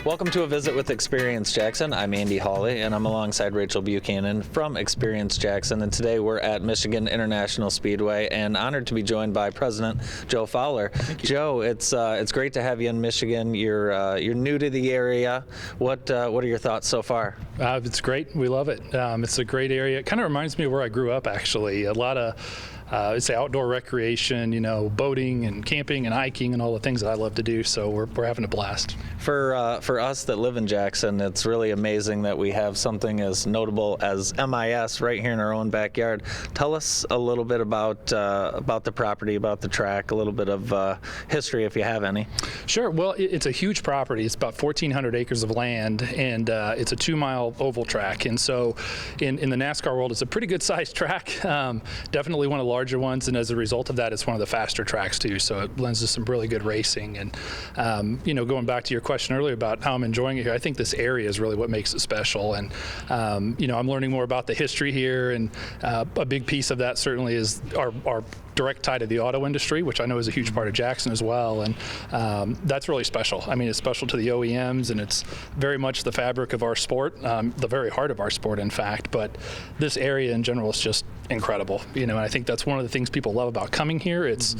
Welcome to a visit with Experience Jackson. I'm Andy Hawley, and I'm alongside Rachel Buchanan from Experience Jackson. And today we're at Michigan International Speedway, and honored to be joined by President Joe Fowler. Thank you. Joe, it's great to have you in Michigan. You're new to the area. What are your thoughts so far? It's great. We love it. It's a great area. It kind of reminds me of where I grew up, actually. A lot of it's outdoor recreation, boating and camping and hiking and all the things that I love to do. So we're having a blast. For us that live in Jackson, it's really amazing that we have something as notable as MIS right here in our own backyard. Tell us a little bit about the property, about the track, a little bit of history if you have any. Sure. Well, it's a huge property. It's about 1,400 acres of land, and it's a 2-mile oval track. And so in the NASCAR world, it's a pretty good sized track. Definitely one of the larger ones, and as a result of that, it's one of the faster tracks too, so it lends to some really good racing. And going back to your question earlier about how I'm enjoying it here, I think this area is really what makes it special. And I'm learning more about the history here, and a big piece of that certainly is our direct tie to the auto industry, which I know is a huge part of Jackson as well, and that's really special. I mean, it's special to the OEMs, and it's very much the fabric of our sport, the very heart of our sport, in fact. But this area in general is just incredible, and I think that's one of the things people love about coming here. It's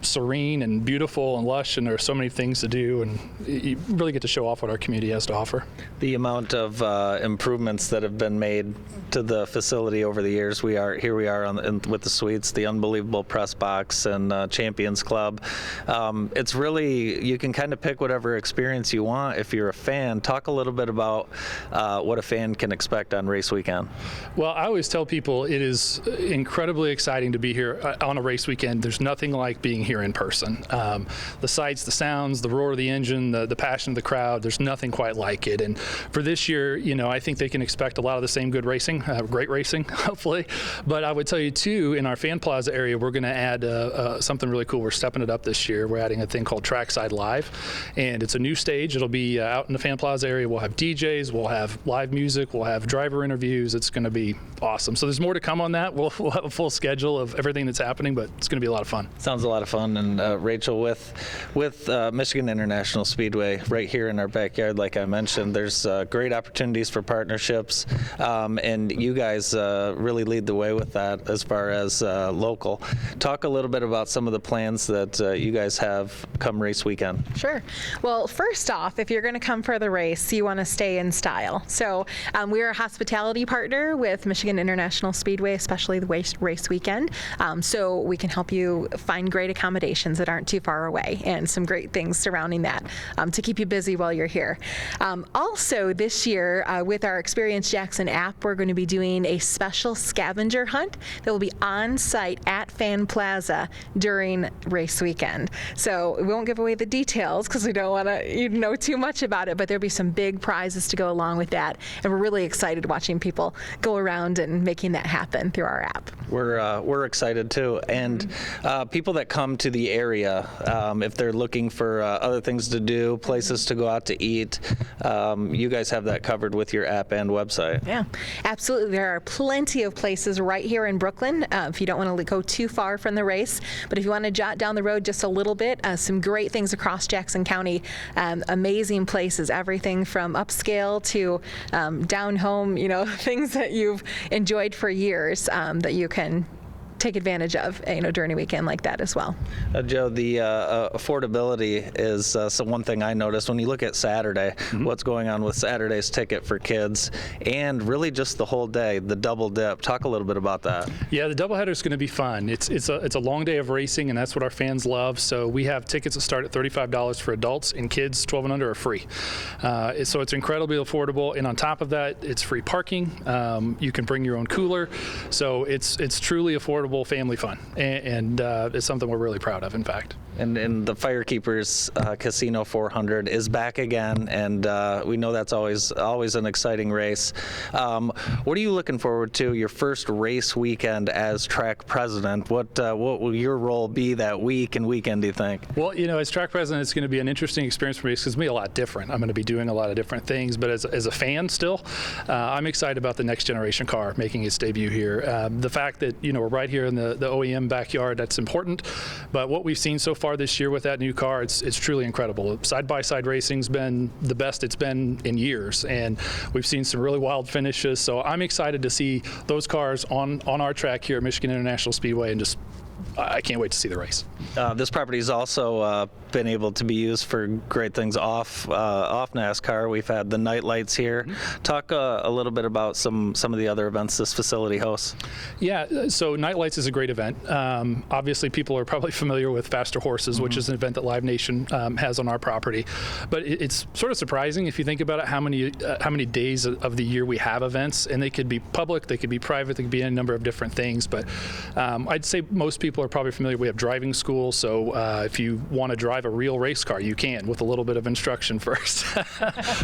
serene and beautiful and lush, and there are so many things to do, and you really get to show off what our community has to offer. The amount of improvements that have been made to the facility over the years. We are with the suites, the unbelievable press box and Champions Club. It's really, you can kind of pick whatever experience you want if you're a fan. Talk a little bit about what a fan can expect on race weekend. Well, I always tell people it is incredibly exciting to be here on a race weekend. There's nothing like being here in person. The sights, the sounds, the roar of the engine, the passion of the crowd, there's nothing quite like it. And for this year, I think they can expect a lot of the same good racing, great racing, hopefully. But I would tell you too, in our fan plaza area, we're going to add something really cool. We're stepping it up this year. We're adding a thing called Trackside Live, and it's a new stage. It'll be out in the fan plaza area. We'll have DJs, we'll have live music, we'll have driver interviews. It's going to be awesome. So there's more to come on that. We'll have a full schedule of everything that's happening, but it's going to be a lot of fun. Sounds a lot of fun. And Rachel, with Michigan International Speedway right here in our backyard, like I mentioned, there's great opportunities for partnerships, and you guys really lead the way with that as far as local. Talk a little bit about some of the plans that you guys have come race weekend. Sure. Well, first off, if you're going to come for the race, you want to stay in style. So we're a hospitality partner with Michigan International Speedway, especially the race weekend. So we can help you find great accommodations that aren't too far away, and some great things surrounding that to keep you busy while you're here. Also this year, with our Experience Jackson app, we're going to be doing a special scavenger hunt that will be on site at Fan Plaza during race weekend. So we won't give away the details because we don't want to know too much about it, but there'll be some big prizes to go along with that, and we're really excited watching people go around and making that happen through our app. We're excited too, and people that come to the area, if they're looking for other things to do, places to go out to eat, you guys have that covered with your app and website. Yeah, absolutely. There are plenty of places right here in Brooklyn if you don't want to go too far from the race, but if you want to jot down the road just a little bit, some great things across Jackson County, amazing places, everything from upscale to down home, things that you've enjoyed for years that you can take advantage of, during a weekend like that as well. Joe, the affordability is one thing I noticed when you look at Saturday, what's going on with Saturday's ticket for kids, and really just the whole day, the double dip. Talk a little bit about that. Yeah, the doubleheader is going to be fun. It's a long day of racing, and that's what our fans love. So we have tickets that start at $35 for adults, and kids 12 and under are free. So it's incredibly affordable, and on top of that, it's free parking. You can bring your own cooler, so it's truly affordable. Family fun, and it's something we're really proud of, in fact. And the Firekeepers Casino 400 is back again, and we know that's always an exciting race. What are you looking forward to your first race weekend as track president? What will your role be that week and weekend, do you think? Well, as track president, it's going to be an interesting experience for me because it's going to be a lot different. I'm going to be doing a lot of different things, but as a fan still, I'm excited about the next generation car making its debut here. The fact that we're right here here in the OEM backyard. That's important. But what we've seen so far this year with that new car, it's truly incredible. Side-by-side racing's been the best it's been in years, and we've seen some really wild finishes. So I'm excited to see those cars on our track here at Michigan International Speedway, and just I can't wait to see the race. This property's also been able to be used for great things off NASCAR. We've had the night lights here. Talk a little bit about some of the other events this facility hosts. Yeah, so Night Lights is a great event. Obviously, people are probably familiar with Faster Horses, which is an event that Live Nation has on our property. But it's sort of surprising if you think about it, how many days of the year we have events, and they could be public, they could be private, they could be a number of different things. But I'd say most people are probably familiar. We have driving school, so if you want to drive a real race car, you can, with a little bit of instruction first.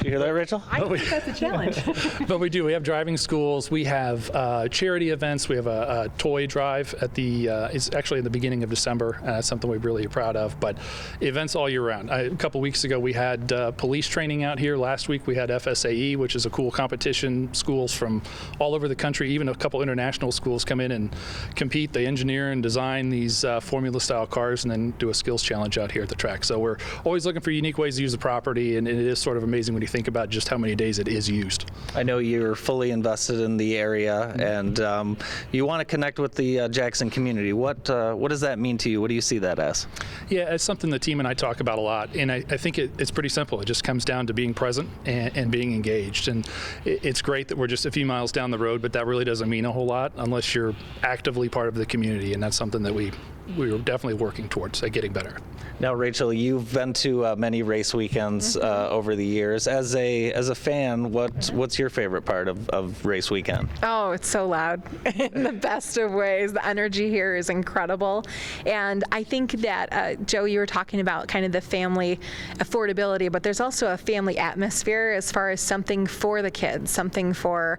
You hear that, Rachel? I think that's a challenge. But we do. We have driving schools. We have charity events. We have a toy drive at it's actually in the beginning of December. Something we're really proud of. But events all year round. A couple weeks ago, we had police training out here. Last week, we had FSAE, which is a cool competition. Schools from all over the country, even a couple international schools, come in and compete. They engineer and design these formula-style cars, and then do a skills challenge out here at the track. So we're always looking for unique ways to use the property, and it is sort of amazing when you think about just how many days it is used. I know you're fully invested in the area, and you want to connect with the Jackson community. What does that mean to you? What do you see that as? Yeah, it's something the team and I talk about a lot, and I think it's pretty simple. It just comes down to being present and being engaged. And it's great that we're just a few miles down the road, but that really doesn't mean a whole lot unless you're actively part of the community, and that's something that we're definitely working towards getting better. Now, Rachel, you've been to many race weekends over the years. As a fan, what's your favorite part of race weekend? Oh, it's so loud in the best of ways. The energy here is incredible. And I think that, Joe, you were talking about kind of the family affordability, but there's also a family atmosphere as far as something for the kids, something for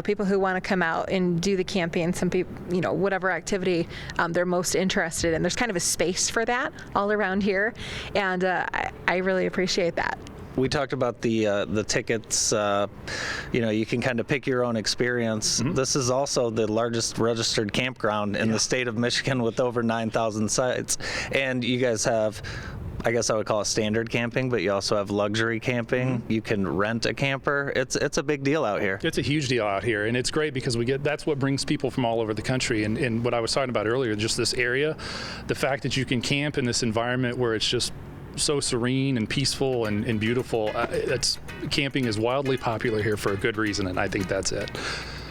people who want to come out and do the camping, some people, whatever activity they're most interested in. There's kind of a space for that all around here, and I really appreciate that. We talked about the tickets. You can kind of pick your own experience. This is also the largest registered campground in the state of Michigan, with over 9,000 sites. And you guys have, I guess I would call it standard camping, but you also have luxury camping. You can rent a camper. It's a big deal out here. It's a huge deal out here, and it's great because that's what brings people from all over the country. And what I was talking about earlier, just this area, the fact that you can camp in this environment where it's just so serene and peaceful and beautiful. Camping is wildly popular here for a good reason, and I think that's it.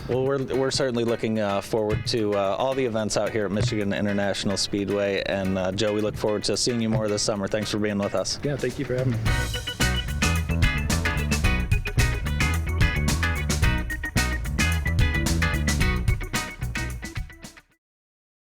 Well, we're certainly looking forward to all the events out here at Michigan International Speedway. And Joe, we look forward to seeing you more this summer. Thanks for being with us. Yeah, thank you for having me.